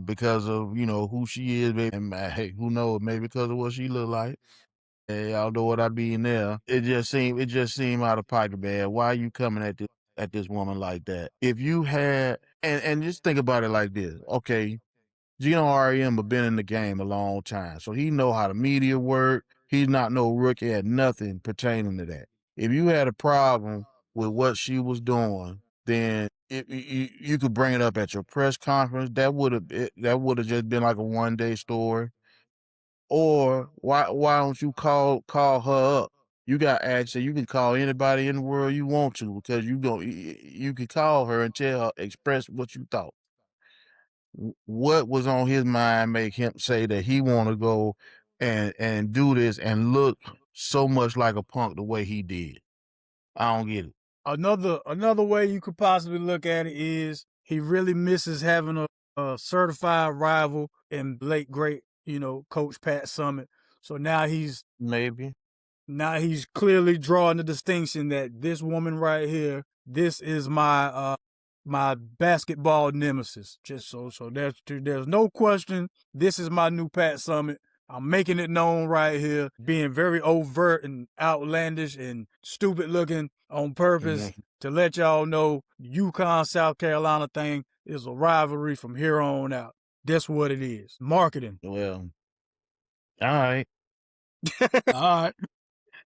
Because of who she is, maybe, and hey, who knows? Maybe because of what she look like. Hey, y'all know what I mean there. It just seemed out of pocket, man. Why are you coming at this woman like that? If you had and just think about it like this, okay? Gino Auriemma been in the game a long time, so he know how the media work. He's not no rookie at nothing pertaining to that. If you had a problem with what she was doing, then you could bring it up at your press conference. That would have just been like a one-day story. Or why don't you call her up? You got access. You can call anybody in the world you want to because you can call her and tell her, express what you thought. What was on his mind make him say that he want to go and do this and look so much like a punk the way he did? I don't get it. Another way you could possibly look at it is he really misses having a certified rival in late great, Coach Pat Summitt. So now he's clearly drawing the distinction that this woman right here, this is my basketball nemesis. Just so there's no question. This is my new Pat Summitt. I'm making it known right here, being very overt and outlandish and stupid looking on purpose to let y'all know UConn South Carolina thing is a rivalry from here on out. That's what it is. Marketing. Well, all right. All right.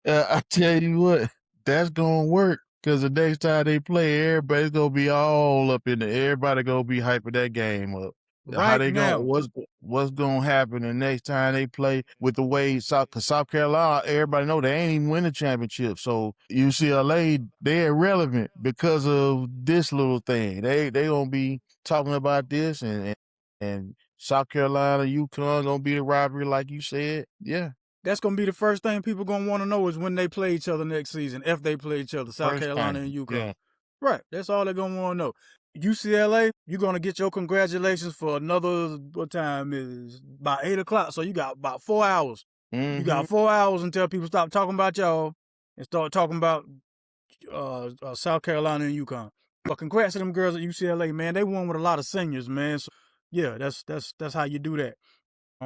I tell you what, that's gonna work because the next time they play, everybody's gonna be all up in there. Everybody gonna be hyping that game up. How they now. what's gonna happen the next time they play with the way South Carolina? Everybody know they ain't even win the championship. So UCLA, they're irrelevant because of this little thing. They gonna be talking about this and South Carolina, UConn gonna be the rivalry like you said. Yeah. That's going to be the first thing people going to want to know is when they play each other next season, if they play each other, South Carolina and UConn. Yeah. Right. That's all they're going to want to know. UCLA, you're going to get your congratulations for another, what time is about 8 o'clock. So you got about 4 hours. Mm-hmm. You got 4 hours until people stop talking about y'all and start talking about South Carolina and UConn. But congrats to them girls at UCLA, man. They won with a lot of seniors, man. So yeah, that's how you do that.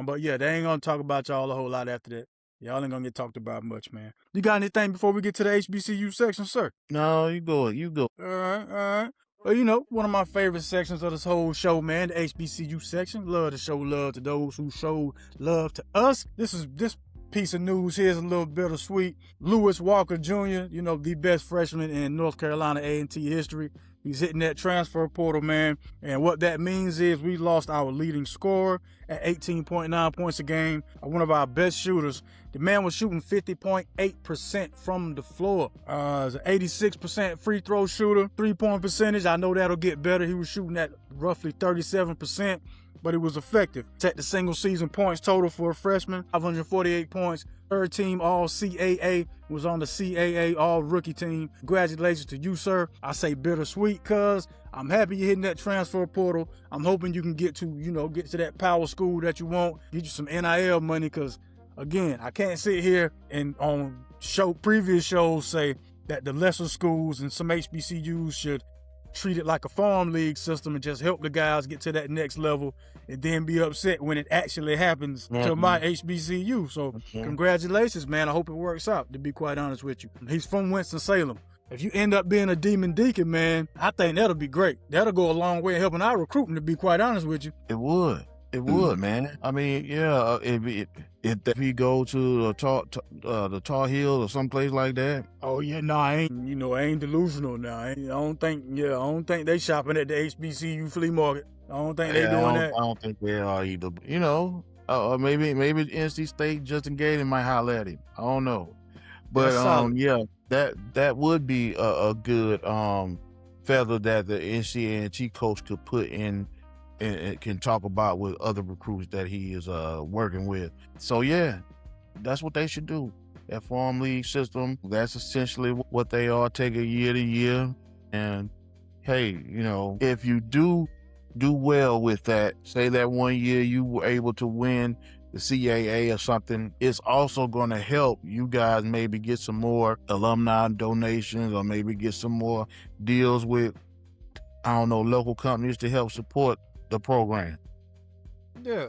But yeah, they ain't gonna talk about y'all a whole lot after that. Y'all ain't gonna get talked about much, man. You got anything before we get to the HBCU section, sir? No, you go. All right. Well, one of my favorite sections of this whole show, man, the HBCU section. Love to show love to those who show love to us. This piece of news here is a little bittersweet. Lewis Walker Jr., the best freshman in North Carolina A&T history. He's hitting that transfer portal, man. And what that means is we lost our leading scorer at 18.9 points a game. One of our best shooters. The man was shooting 50.8% from the floor. He's an 86% free throw shooter. 3-point percentage, I know that'll get better. He was shooting at roughly 37%. But it was effective. Set the single season points total for a freshman, 548 points. Third team all CAA, was on the CAA all rookie team. Congratulations to you, sir. I say bittersweet cuz I'm happy you're hitting that transfer portal. I'm hoping you can get to that power school that you want. Get you some NIL money cuz again, I can't sit here and on previous shows say that the lesser schools and some HBCUs should treat it like a farm league system and just help the guys get to that next level and then be upset when it actually happens to my HBCU. So congratulations, man. I hope it works out, to be quite honest with you. He's from Winston-Salem. If you end up being a Demon Deacon, man, I think that'll be great. That'll go a long way in helping our recruiting, to be quite honest with you. It would. It would, man. I mean, yeah, if he go to the Tar Heel or someplace like that. Oh yeah, no, I ain't delusional now. I don't think they shopping at the HBCU flea market. I don't think they Yeah, doing that. I don't think they are either. You know, maybe NC State Justin Gaden might holler at him. I don't know, but That's solid. yeah, that would be a good feather that the NCAA coach could put in and can talk about with other recruits that he is working with. So yeah, that's what they should do. That farm league system, that's essentially what they are. Take it year to year, and hey, you know, if you do well with that, say that one year you were able to win the CAA or something, it's also going to help you guys maybe get some more alumni donations or maybe get some more deals with, I don't know, local companies to help support the program. Yeah.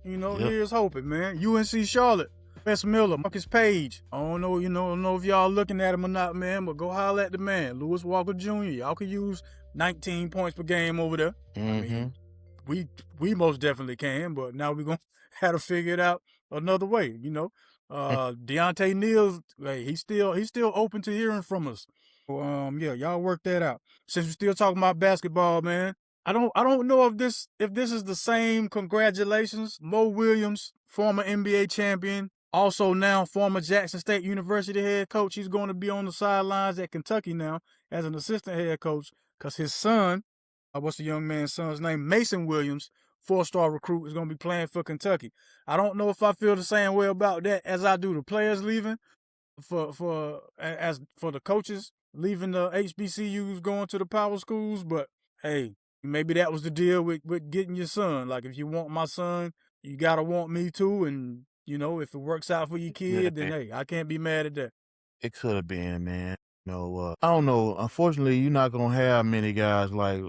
Yep. Here's hoping, man. UNC Charlotte, Wes Miller, Marcus Page. I don't know, don't know if y'all looking at him or not, man, but go holler at the man, Lewis Walker Jr. Y'all could use 19 points per game over there. Mm-hmm. I mean, we most definitely can, but now we're gonna have to figure it out another way, Deontay Neal's, hey, he's still open to hearing from us. So, yeah, y'all work that out. Since we're still talking about basketball, man, I don't know if this is the same. Congratulations, Mo Williams, former NBA champion, also now former Jackson State University head coach. He's going to be on the sidelines at Kentucky now as an assistant head coach because his son, what's the young man's son's name? Mason Williams, 4-star recruit, is going to be playing for Kentucky. I don't know if I feel the same way about that as I do the players leaving, for the coaches leaving the HBCUs going to the power schools, but hey, maybe that was the deal with getting your son. Like, if you want my son, you gotta want me too, and if it works out for your kid, then hey, I can't be mad at that. It could have been, man. I don't know. Unfortunately, you're not gonna have many guys like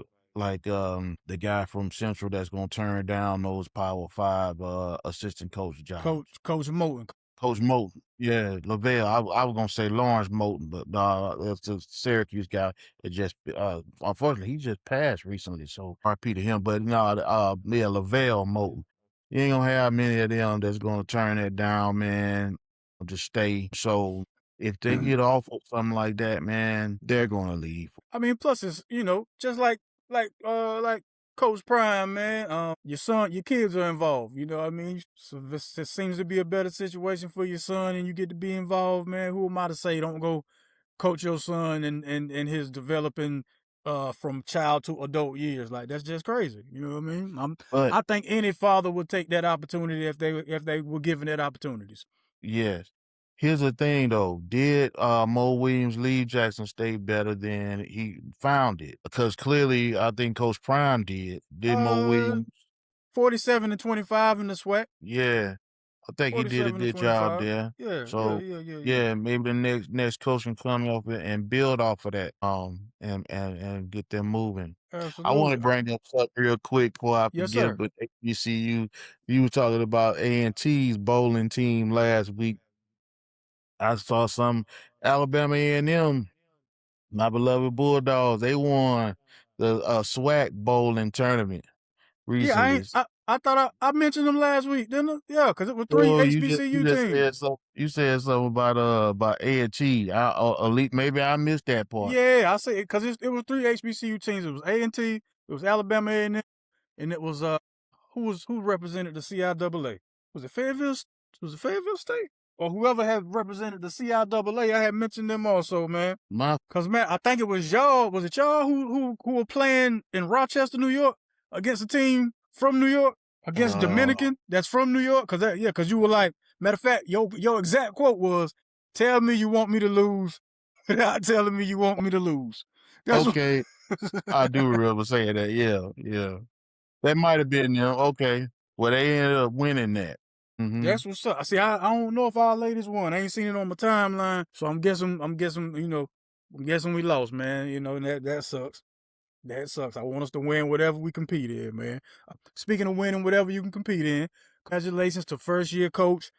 the guy from Central that's gonna turn down those Power 5 assistant coach jobs. Coach Moulton. Coach Moulton, yeah, Lavelle. I was gonna say Lawrence Moulton, but it's a Syracuse guy that just unfortunately he just passed recently, so RP to him. But no, yeah, Lavelle Moulton. You ain't gonna have many of them that's gonna turn it down, man. Just stay. So if they get off of something like that, man, they're gonna leave. I mean, plus it's just like Coach Prime, man. Your kids are involved. You know what I mean? So this seems to be a better situation for your son, and you get to be involved, man. Who am I to say don't go coach your son and his developing from child to adult years? Like, that's just crazy. You know what I mean? I think any father would take that opportunity if they were given that opportunities. Yes. Here's the thing though, did Mo Williams leave Jackson State better than he found it? Because clearly I think Coach Prime did. Did Mo Williams 47-25 in the SWAC? Yeah. I think he did a good job there. Yeah, so yeah. Maybe the next coach can come off it and build off of that. And get them moving. Absolutely. I want to bring this up real quick before I Yes, forget, sir. but HBCU, you were talking about A&T's bowling team last week. I saw some Alabama A&M, my beloved Bulldogs. They won the SWAC bowling tournament recently. Yeah, I thought I mentioned them last week, didn't I? Yeah, because it was 3 HBCU teams. You said something about A&T. Elite. Maybe I missed that part. Yeah, I said it because it was 3 HBCU teams. It was A&T, it was Alabama A&M, and it was who represented the CIAA? Was it Fayetteville? Was it Fayetteville State? Or whoever had represented the CIAA? I had mentioned them also, man. Cause man, I think it was y'all. Was it y'all who were playing in Rochester, New York, against a team from New York, against Dominican that's from New York? Cause you were like, matter of fact, your exact quote was, "Tell me you want me to lose without telling me you want me to lose." That's okay. I do remember saying that. Yeah. That might have been them. Okay. Well, they ended up winning that. Mm-hmm. That's what's up. See, I don't know if our ladies won. I ain't seen it on my timeline, so I'm guessing, we lost, man. And that sucks. That sucks. I want us to win whatever we compete in, man. Speaking of winning whatever you can compete in, congratulations to first-year coach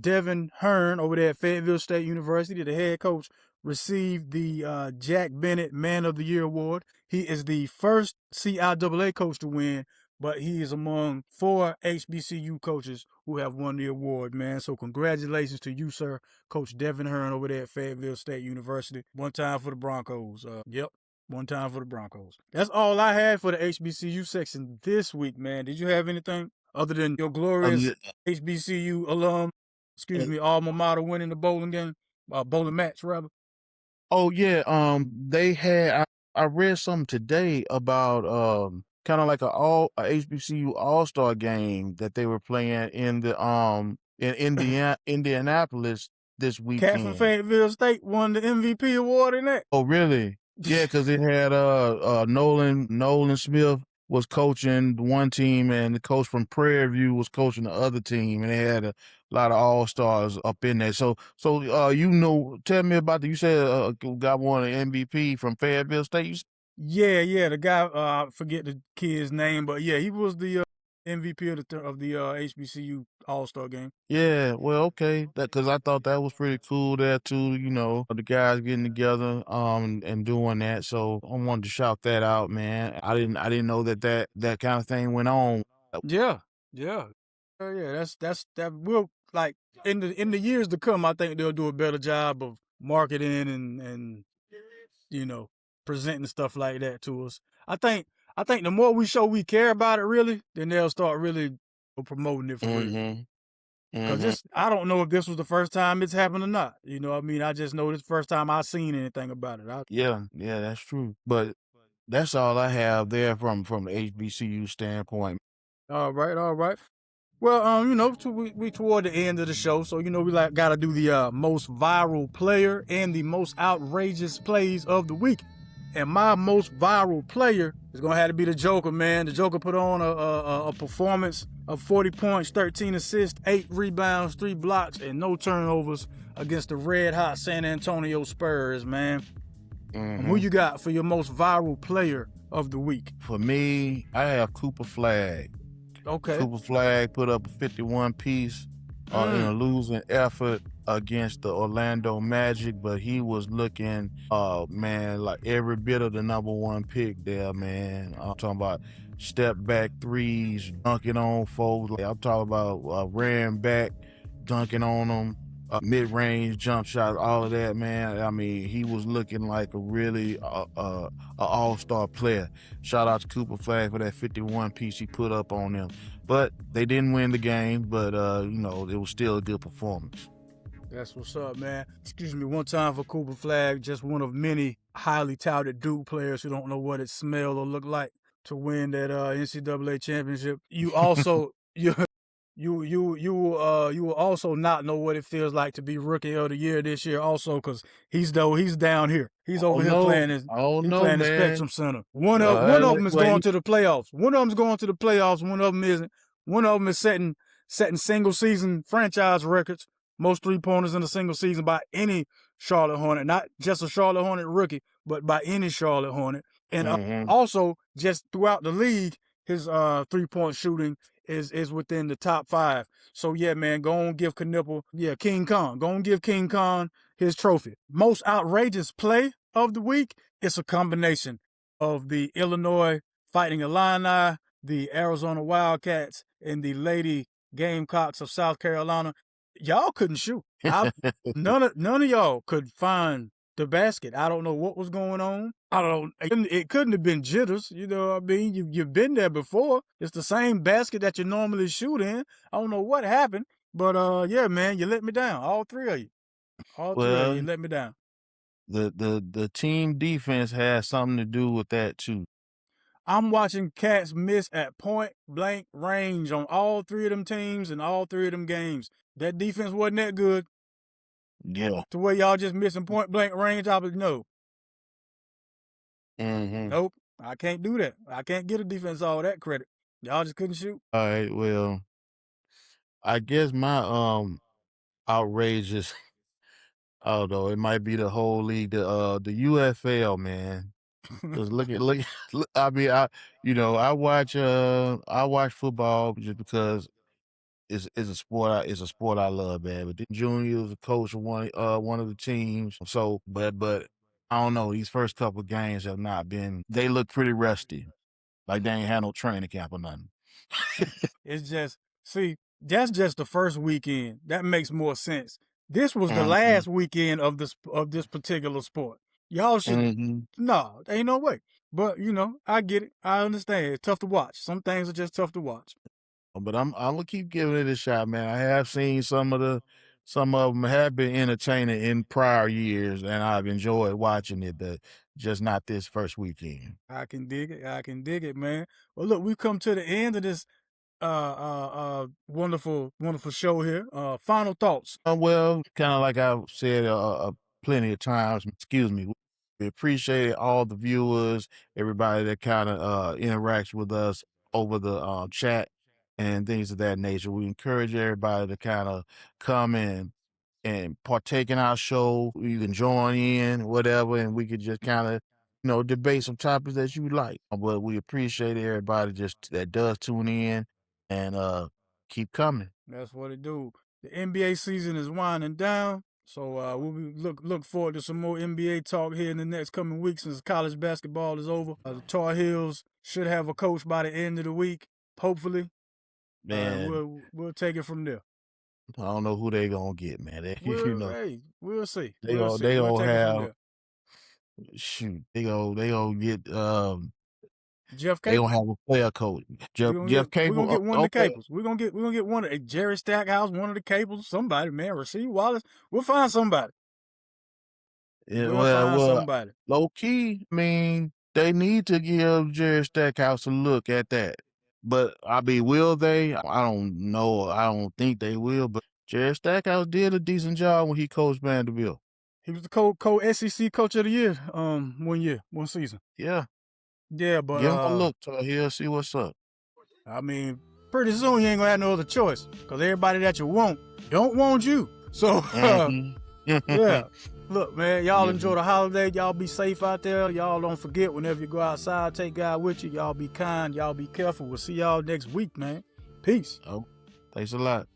Devin Hearn over there at Fayetteville State University. The head coach received the Jack Bennett Man of the Year award. He is the first CIAA coach to win but he is among 4 HBCU coaches who have won the award, man. So congratulations to you, sir, Coach Devin Hearn over there at Fayetteville State University. One time for the Broncos. Yep. One time for the Broncos. That's all I had for the HBCU section this week, man. Did you have anything other than your glorious HBCU alum, alma mater winning the bowling game, bowling match, rather? Oh yeah, they had. I read something today about kind of like a HBCU All Star game that they were playing in the in Indianapolis this Cat from weekend. Fayetteville State won the MVP award in that. Oh really? Yeah, because it had Nolan Smith was coaching one team, and the coach from Prairie View was coaching the other team, and they had a lot of all stars up in there. So tell me about you said got one an MVP from Fayetteville State. Yeah, the guy I forget the kid's name, but yeah, he was the MVP of the HBCU All Star game. Yeah, well, okay, because I thought that was pretty cool there too. You know, the guys getting together and doing that. So I wanted to shout that out, man. I didn't know that kind of thing went on. Yeah. That's that will like in the years to come. I think they'll do a better job of marketing and presenting stuff like that to us. I think the more we show we care about it, really, then they'll start really promoting it for real. Because I don't know if this was the first time it's happened or not. You know what I mean? I just know this first time I've seen anything about it. Yeah, that's true. But that's all I have there from the HBCU standpoint. All right. Well, we toward the end of the show, so we gotta do the most viral player and the most outrageous plays of the week. And my most viral player is gonna have to be the Joker, man. The Joker put on a performance of 40 points, 13 assists, 8 rebounds, 3 blocks, and no turnovers against the red-hot San Antonio Spurs, man. Who you got for your most viral player of the week? For me, I have Cooper Flagg. Okay. Cooper Flagg put up a 51-piece in a losing effort against the Orlando Magic, but he was looking, man, like every bit of the #1 pick there, man. I'm talking about step back threes, dunking on folks. I'm talking about ran back, dunking on them, mid-range jump shot, all of that, man. I mean, he was looking like a really a all-star player. Shout out to Cooper Flagg for that 51-piece he put up on them. But they didn't win the game, but it was still a good performance. That's what's up, man. Excuse me, one time for Cooper Flagg, just one of many highly touted Duke players who don't know what it smelled or looked like to win that NCAA championship. You also you will also not know what it feels like to be Rookie of the Year this year, also, because he's down here. He's over here playing the Spectrum Center. One of them is going to the playoffs. One of them's going to the playoffs. One of them isn't. One of them is setting single season franchise records. Most 3-pointers in a single season by any Charlotte Hornet, not just a Charlotte Hornet rookie, but by any Charlotte Hornet. And also, just throughout the league, his 3-point shooting is within the top 5. So yeah, man, go on give King Kong. Go on give King Kong his trophy. Most outrageous play of the week, it's a combination of the Illinois Fighting Illini, the Arizona Wildcats, and the Lady Gamecocks of South Carolina. Y'all couldn't shoot. None of y'all could find the basket. I don't know what was going on. It couldn't have been jitters. You know what I mean? You've been there before. It's the same basket that you normally shoot in. I don't know what happened, but yeah, man, you let me down. All three of you. You let me down. The team defense has something to do with that too. I'm watching cats miss at point blank range on all 3 of them teams and all 3 of them games. That defense wasn't that good. Yeah. To where y'all just missing point blank range, I would know. Nope. I can't do that. I can't get a defense all that credit. Y'all just couldn't shoot. All right, well, I guess my outrageous, although it might be the whole league, the UFL, man. Just look. I mean, I watch football just because it's a sport. It's a sport I love, man. But then Junior was a coach of one of the teams. So, but I don't know. These first couple of games have not been. They look pretty rusty. Like they ain't had no training camp or nothing. It's just, see, that's just the first weekend. That makes more sense. This was the last weekend of this particular sport. Y'all should no, ain't no way. But I get it. I understand. It's tough to watch. Some things are just tough to watch. But I'm gonna keep giving it a shot, man. I have seen some of them have been entertaining in prior years, and I've enjoyed watching it. But just not this first weekend. I can dig it. I can dig it, man. Well, look, we've come to the end of this wonderful show here. Final thoughts. Well, kind of like I've said plenty of times. Excuse me. We appreciate all the viewers, everybody that kind of interacts with us over the chat and things of that nature. We encourage everybody to kind of come and partake in our show. You can join in, whatever, and we could just kind of, debate some topics that you like. But we appreciate everybody that does tune in and keep coming. That's what it do. The NBA season is winding down, so we'll be look forward to some more NBA talk here in the next coming weeks since college basketball is over. The Tar Heels should have a coach by the end of the week, hopefully. Man, we'll take it from there. I don't know who they gonna get, man. Hey, we'll see. They gonna have shoot. They gonna get Jeff Capel. They gonna have a player coach. Jeff Capel. We're gonna get one of the Capels. We're gonna get one of Jerry Stackhouse, one of the Capels, somebody, man. Rasheed Wallace. We'll find somebody. Yeah, well, somebody. Low key, I mean, they need to give Jerry Stackhouse a look at that. But will they? I don't know. I don't think they will. But Jerry Stackhouse did a decent job when he coached Vanderbilt. He was the co-SEC coach of the year, one season. Yeah. Yeah, but give him a look till he'll see what's up. I mean, pretty soon you ain't gonna have no other choice because everybody that you want don't want you. So yeah. Look, man, y'all enjoy the holiday. Y'all be safe out there. Y'all don't forget whenever you go outside, take God with you. Y'all be kind. Y'all be careful. We'll see y'all next week, man. Peace. Oh, thanks a lot.